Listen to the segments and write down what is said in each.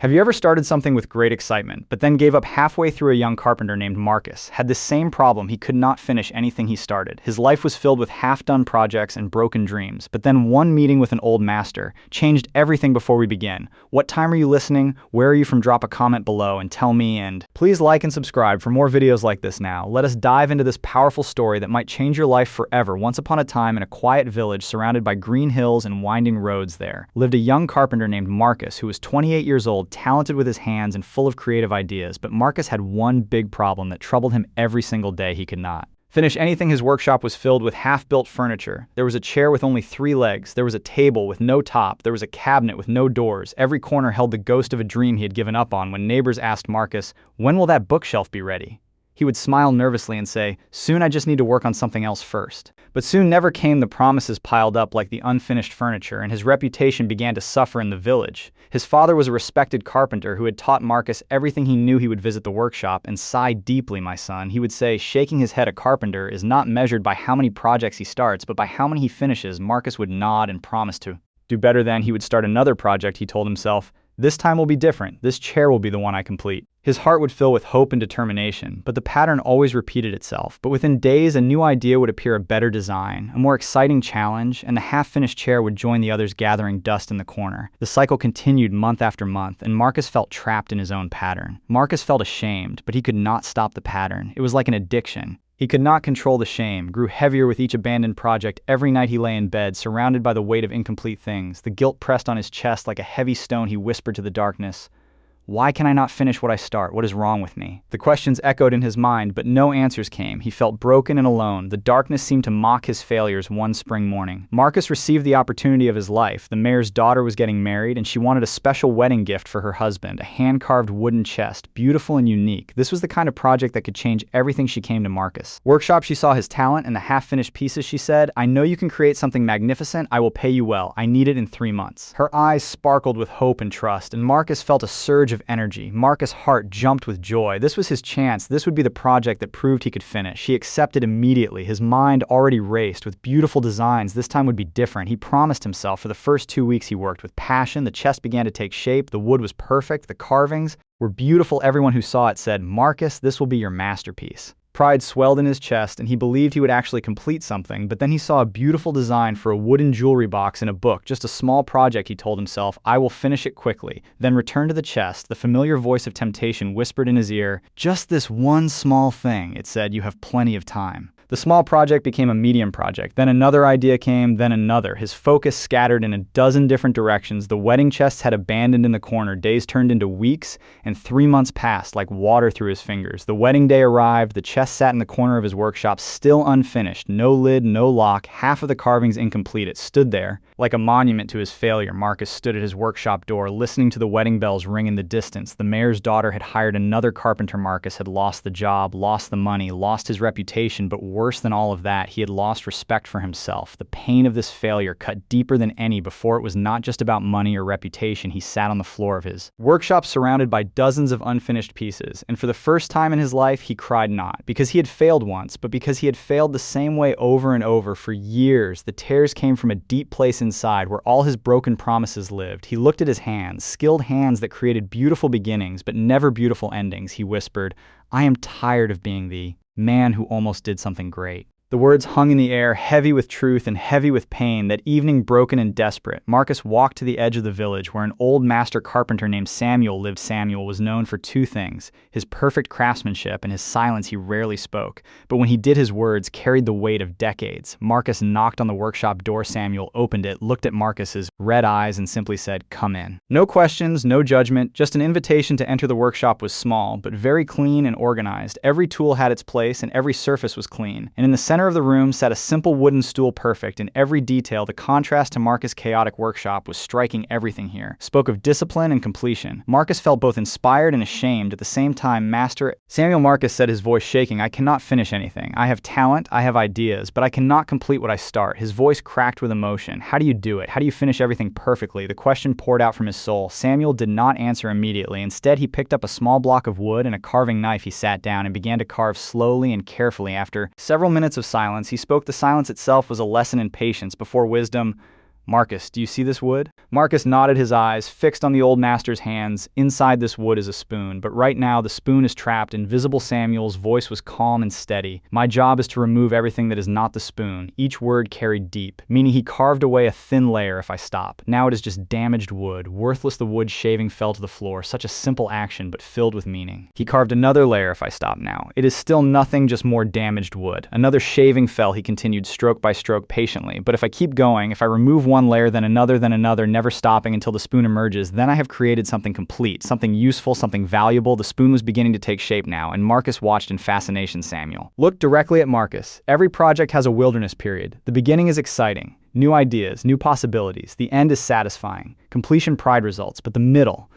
Have you ever started something with great excitement, but then gave up halfway through? A young carpenter named Marcus had this same problem. He could not finish anything he started. His life was filled with half-done projects and broken dreams, but then one meeting with an old master changed everything. Before we begin, what time are you listening? Where are you from? Drop a comment below and tell me, and please like and subscribe for more videos like this. Now, let us dive into this powerful story that might change your life forever. Once upon a time, in a quiet village surrounded by green hills and winding roads, there lived a young carpenter named Marcus who was 28 years old, talented with his hands and full of creative ideas. But Marcus had one big problem that troubled him every single day. He could not finish anything. His workshop was filled with half-built furniture. There was a chair with only 3 legs. There was a table with no top. There was a cabinet with no doors. Every corner held the ghost of a dream he had given up on. When neighbors asked Marcus, "When will that bookshelf be ready?" he would smile nervously and say, "Soon, I just need to work on something else first." But soon never came. The promises piled up like the unfinished furniture, and his reputation began to suffer in the village. His father was a respected carpenter who had taught Marcus everything he knew. He would visit the workshop and sigh deeply. "My son," he would say, shaking his head, "a carpenter is not measured by how many projects he starts, but by how many he finishes." Marcus would nod and promise to do better. Then he would start another project. He told himself, "This time will be different. This chair will be the one I complete." His heart would fill with hope and determination, but the pattern always repeated itself. But within days, a new idea would appear, a better design, a more exciting challenge, and the half-finished chair would join the others, gathering dust in the corner. The cycle continued month after month, and Marcus felt trapped in his own pattern. Marcus felt ashamed, but he could not stop the pattern. It was like an addiction. He could not control the shame, grew heavier with each abandoned project. Every night he lay in bed, surrounded by the weight of incomplete things. The guilt pressed on his chest like a heavy stone. He whispered to the darkness, "Why can I not finish what I start? What is wrong with me?" The questions echoed in his mind, but no answers came. He felt broken and alone. The darkness seemed to mock his failures. One spring morning, Marcus received the opportunity of his life. The mayor's daughter was getting married, and she wanted a special wedding gift for her husband, a hand-carved wooden chest, beautiful and unique. This was the kind of project that could change everything. She came to Marcus' workshop. She saw his talent and the half-finished pieces. She said, "I know you can create something magnificent. I will pay you well. I need it in 3 months." Her eyes sparkled with hope and trust, and Marcus felt a surge of energy. Marcus' heart jumped with joy. This was his chance. This would be the project that proved he could finish. He accepted immediately. His mind already raced with beautiful designs. This time would be different. He promised himself. For the first 2 weeks he worked with passion. The chest began to take shape. The wood was perfect. The carvings were beautiful. Everyone who saw it said, "Marcus, this will be your masterpiece." Pride swelled in his chest, and he believed he would actually complete something. But then he saw a beautiful design for a wooden jewelry box in a book. Just a small project, he told himself. "I will finish it quickly." Then returned to the chest. The familiar voice of temptation whispered in his ear, "Just this one small thing." It said, "You have plenty of time." The small project became a medium project. Then another idea came, then another. His focus scattered in a dozen different directions. The wedding chests had abandoned in the corner. Days turned into weeks, and 3 months passed like water through his fingers. The wedding day arrived. The chest sat in the corner of his workshop, still unfinished. No lid, no lock, half of the carvings incomplete. It stood there like a monument to his failure. Marcus stood at his workshop door, listening to the wedding bells ring in the distance. The mayor's daughter had hired another carpenter. Marcus had lost the job, lost the money, lost his reputation, but worse than all of that, he had lost respect for himself. The pain of this failure cut deeper than any before. It was not just about money or reputation. He sat on the floor of his workshop surrounded by dozens of unfinished pieces, and for the first time in his life, he cried, not because he had failed once, but because he had failed the same way over and over for years. The tears came from a deep place inside where all his broken promises lived. He looked at his hands, skilled hands that created beautiful beginnings but never beautiful endings. He whispered, "I am tired of being the man who almost did something great." The words hung in the air, heavy with truth and heavy with pain. That evening, broken and desperate, Marcus walked to the edge of the village where an old master carpenter named Samuel lived. Samuel was known for 2 things, his perfect craftsmanship and his silence. He rarely spoke, but when he did, his words carried the weight of decades. Marcus knocked on the workshop door. Samuel opened it, looked at Marcus's red eyes, and simply said, "Come in." No questions, no judgment, just an invitation to enter. The workshop was small, but very clean and organized. Every tool had its place, and every surface was clean. And in the center of the room sat a simple wooden stool, perfect in every detail. The contrast to Marcus' chaotic workshop was striking. Everything here spoke of discipline and completion. Marcus felt both inspired and ashamed at the same time. "Master Samuel," Marcus said, his voice shaking, "I cannot finish anything. I have talent, I have ideas, but I cannot complete what I start." His voice cracked with emotion. "How do you do it? How do you finish everything perfectly?" The question poured out from his soul. Samuel did not answer immediately. Instead, he picked up a small block of wood and a carving knife. He sat down and began to carve slowly and carefully. After several minutes of silence, he spoke. The silence itself was a lesson in patience before wisdom. "Marcus, do you see this wood?" Marcus nodded, his eyes fixed on the old master's hands. Inside this wood is a spoon, but right now the spoon is trapped. Invisible Samuel's voice was calm and steady. "My job is to remove everything that is not the spoon." Each word carried deep, meaning he carved away a thin layer if I stop. Now it is just damaged wood. Worthless, the wood shaving fell to the floor. Such a simple action, but filled with meaning. He carved another layer if I stop now. It is still nothing, just more damaged wood. Another shaving fell, he continued, stroke by stroke, patiently. But if I keep going, if I remove one layer, then another, never stopping until the spoon emerges, then I have created something complete, something useful, something valuable. The spoon was beginning to take shape now, and Marcus watched in fascination. Samuel looked directly at Marcus. Every project has a wilderness period. The beginning is exciting. New ideas, new possibilities. The end is satisfying. Completion, pride results. But the middle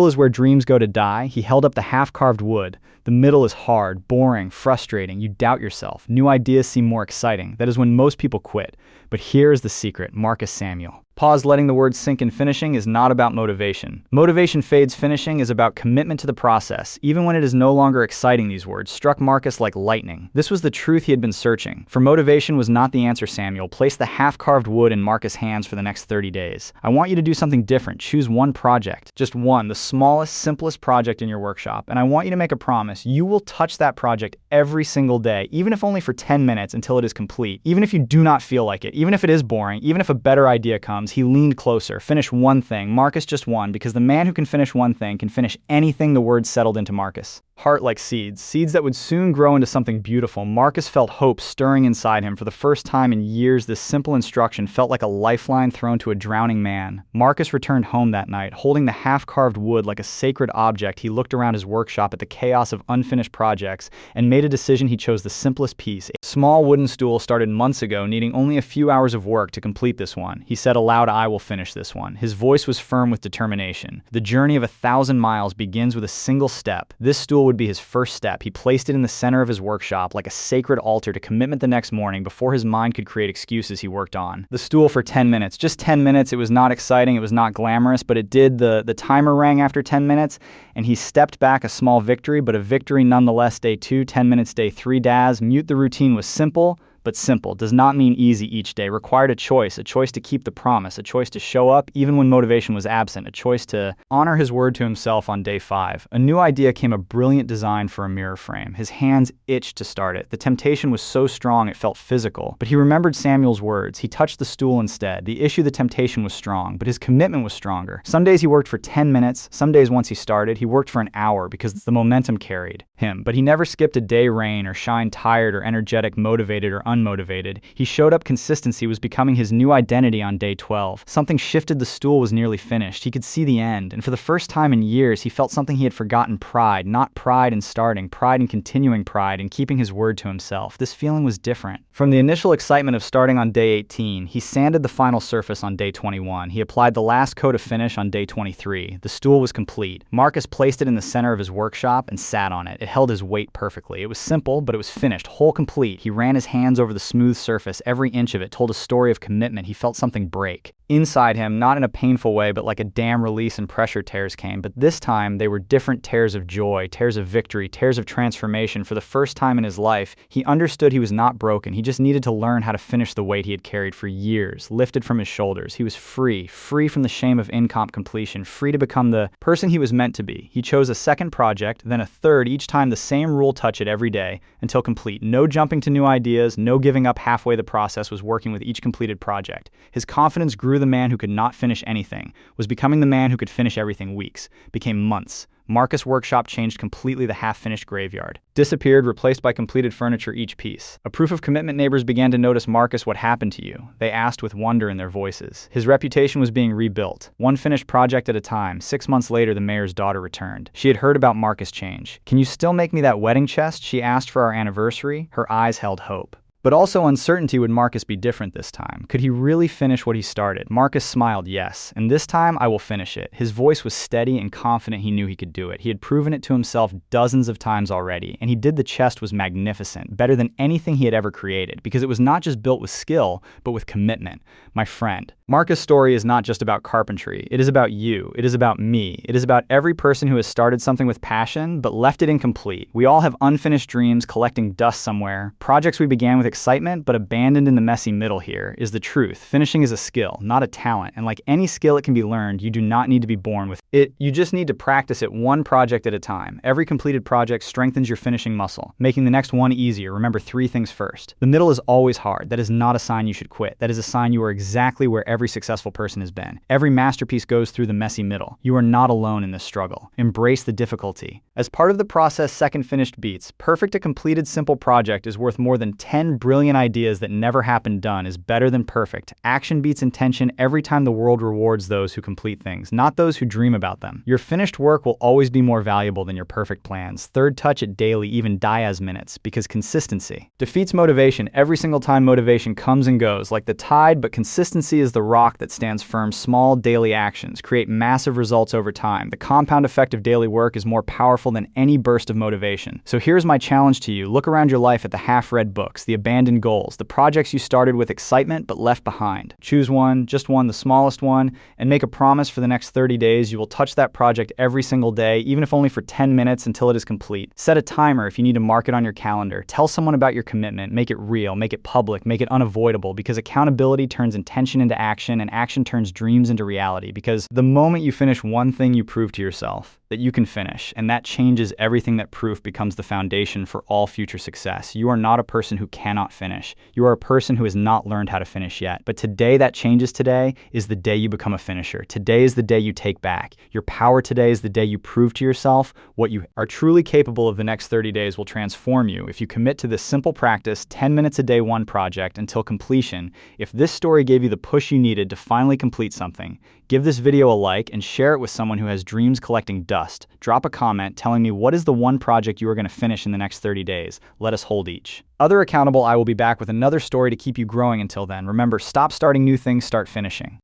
is where dreams go to die. He held up the half-carved wood. The middle is hard, boring, frustrating. You doubt yourself. New ideas seem more exciting. That is when most people quit. But here is the secret. Marcus Samuel. Pause, letting the words sink in. Finishing is not about motivation. Motivation fades. Finishing is about commitment to the process. Even when it is no longer exciting, these words struck Marcus like lightning. This was the truth he had been searching for. Motivation was not the answer. Samuel placed the half-carved wood in Marcus' hands for the next 30 days. "I want you to do something different. Choose one project. Just one, the smallest, simplest project in your workshop. And I want you to make a promise. You will touch that project every single day, even if only for 10 minutes until it is complete. Even if you do not feel like it, even if it is boring, even if a better idea comes." He leaned closer. "Finish one thing." Marcus, just one, because the man who can finish one thing can finish anything. The words settled into Marcus' heart like seeds that would soon grow into something beautiful. Marcus felt hope stirring inside him. For the first time in years, this simple instruction felt like a lifeline thrown to a drowning man. Marcus returned home that night, holding the half-carved wood like a sacred object. He looked around his workshop at the chaos of unfinished projects and made a decision. He chose the simplest piece. A small wooden stool started months ago, needing only a few hours of work to complete this one. He said aloud, "I will finish this one." His voice was firm with determination. The journey of 1,000 miles begins with a single step. This stool would be his first step. He placed it in the center of his workshop like a sacred altar to commitment. The next morning, before his mind could create excuses, he worked on the stool for 10 minutes. Just 10 minutes. It was not exciting. It was not glamorous, but it did. The timer rang after 10 minutes, and he stepped back. A small victory, but a victory nonetheless. Day 2, 10 minutes. Day 3, Daz. Mute the routine was simple. But simple does not mean easy each day. Required a choice to keep the promise, a choice to show up even when motivation was absent, a choice to honor his word to himself. On day 5, a new idea came, a brilliant design for a mirror frame. His hands itched to start it. The temptation was so strong it felt physical. But he remembered Samuel's words. He touched the stool instead. The temptation was strong, but his commitment was stronger. Some days he worked for 10 minutes. Some days, once he started, he worked for an hour because the momentum carried him. But he never skipped a day, rain or shine, tired or energetic, motivated or unmotivated. He showed up. Consistency was becoming his new identity. On day 12, something shifted. The stool was nearly finished. He could see the end, and for the first time in years, he felt something he had forgotten. Pride. Not pride in starting, pride in continuing, pride in keeping his word to himself. This feeling was different from the initial excitement of starting. On day 18, he sanded the final surface. On day 21, he applied the last coat of finish. On day 23, the stool was complete. Marcus placed it in the center of his workshop and sat on it. It held his weight perfectly. It was simple, but it was finished, whole, complete. He ran his hands over the smooth surface. Every inch of it told a story of commitment. He felt something break inside him, not in a painful way, but like a dam release and pressure tears came. But this time, they were different tears of joy, tears of victory, tears of transformation. For the first time in his life, he understood he was not broken. He just needed to learn how to finish the weight he had carried for years, lifted from his shoulders. He was free from the shame of incomplete completion, free to become the person he was meant to be. He chose a second project, then a third, each time the same rule: touch it every day until complete. No jumping to new ideas, no giving up halfway. The process was working with each completed project. His confidence grew. The man who could not finish anything was becoming the man who could finish everything. Weeks became months. Marcus' workshop changed completely. The half-finished graveyard disappeared, replaced by completed furniture, each piece a proof of commitment. Neighbors began to notice. Marcus, what happened to you? They asked with wonder in their voices. His reputation was being rebuilt, one finished project at a time. 6 months later, the mayor's daughter returned. She had heard about Marcus' change. "Can you still make me that wedding chest?" she asked, for our anniversary. Her eyes held hope, but also uncertainty. Would Marcus be different this time? Could he really finish what he started? Marcus smiled. "Yes, and this time I will finish it." His voice was steady and confident. He knew he could do it. He had proven it to himself dozens of times already, and he did. The chest was magnificent, better than anything he had ever created, because it was not just built with skill, but with commitment. My friend, Marcus' story is not just about carpentry. It is about you. It is about me. It is about every person who has started something with passion, but left it incomplete. We all have unfinished dreams collecting dust somewhere, projects we began with excitement but abandoned in the messy middle here is the truth. Finishing is a skill, not a talent, and like any skill, it can be learned. You do not need to be born with it. You just need to practice it one project at a time. Every completed project strengthens your finishing muscle, making the next one easier. Remember 3 things first. The middle is always hard. That is not a sign you should quit. That is a sign you are exactly where every successful person has been. Every masterpiece goes through the messy middle. You are not alone in this struggle. Embrace the difficulty. As part of the process, second finished beats. Perfect a completed simple project is worth more than 10 brilliant ideas that never happened done is better than perfect. Action beats intention every time. The world rewards those who complete things, not those who dream about them. Your finished work will always be more valuable than your perfect plans. Third, touch it daily, even Diaz minutes, because consistency defeats motivation. Every single time motivation comes and goes like the tide, but consistency is the rock that stands firm. Small daily actions create massive results over time. The compound effect of daily work is more powerful than any burst of motivation. So here's my challenge to you. Look around your life at the half-read books, the abandoned goals, the projects you started with excitement but left behind. Choose one, just one, the smallest one, and make a promise for the next 30 days you will touch that project every single day, even if only for 10 minutes until it is complete. Set a timer if you need to mark it on your calendar. Tell someone about your commitment. Make it real, make it public, make it unavoidable, because accountability turns intention into action and action turns dreams into reality. Because the moment you finish one thing, you prove to yourself that you can finish, and that changes everything. That proof becomes the foundation for all future success. You are not a person who cannot finish. You are a person who has not learned how to finish yet. But today that changes. Today is the day you become a finisher. Today is the day you take back your power. Today is the day you prove to yourself what you are truly capable of. The next 30 days will transform you if you commit to this simple practice, 10 minutes a day, one project until completion. If this story gave you the push you needed to finally complete something, give this video a like and share it with someone who has dreams collecting dust. Drop a comment telling me what is the one project you are going to finish in the next 30 days. Let us hold each other accountable. I will be back with another story to keep you growing. Until then, remember, stop starting new things, start finishing.